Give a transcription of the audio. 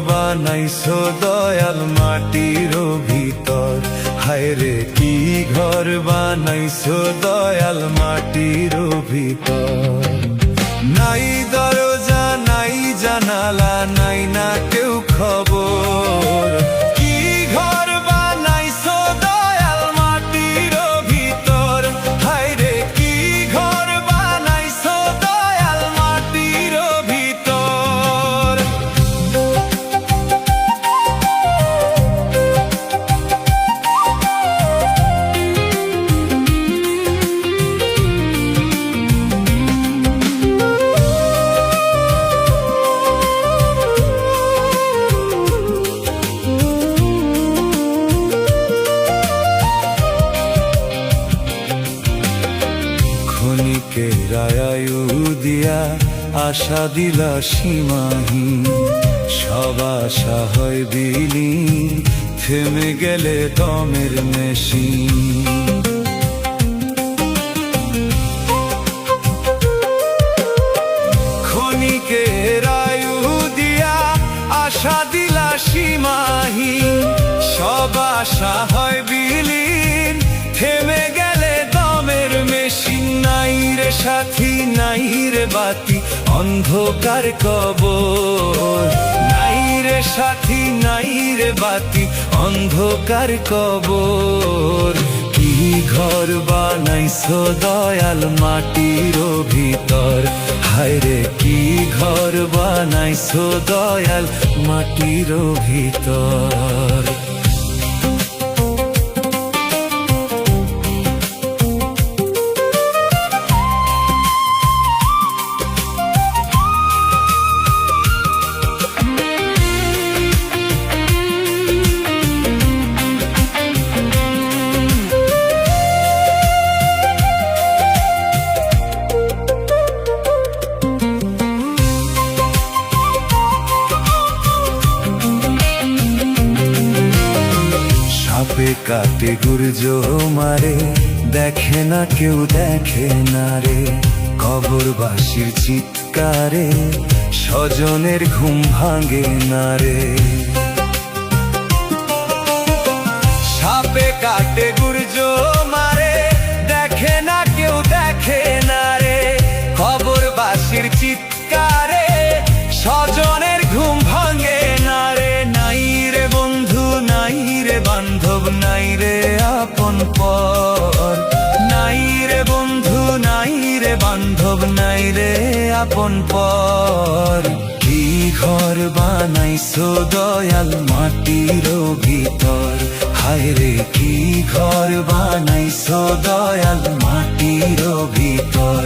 বানাইছো দয়াল মাটির ভিতর, হায় রে কি ঘর বানাইছো দয়াল মাটির ভিতর। নাই দরজা নাই জানালা নাই না কেউ খবর, কি ঘর বানাইছো দয়াল মাটির ভিতর, হায় রে কি ঘর বানাইছো দয়াল মাটির ভিতর। ক্ষণিকের আয়ু দিয়া আশা দিলা সীমাহীন, সব আশা হয় বিলীন, থেমে গেলে দমের মেশিন। ক্ষণিকের আয়ু দিয়া আশা দিলা সীমাহীন, সব আশা হয় বিলীন, থেমে গেলে দমের মেশিন। নাই রে সাথী নাই রে বাতি অন্ধকার কবর, নাই রে সাথী নাই রে বাতি অন্ধকার কবর। কি ঘর বানাইছো দয়াল মাটির ভিতর, হায় রে কি ঘর বানাইছো দয়াল মাটির ভিতর। সাপে কাটে গুর্জ মারে, দেখে না কেউ দেখে না রে, কবরবাসীর চিৎকারে স্বজনের ঘুম ভাঙে না রে। সাপে কাটে গুর্জ মারে, দেখে না কেউ দেখে না রে, কবরবাসীর চিৎকারে স্বজনের ঘুম ভাঙে না রে। নাই রে বন্ধু নাই রে বান্ধব নাই রে আপন পর, নাই রে বন্ধু নাই রে বান্ধব নাই রে আপন পর। কি ঘর বানাইছো দয়াল মাটির ভিতর, হায় রে কি ঘর বানাইছো দয়াল মাটির ভিতর।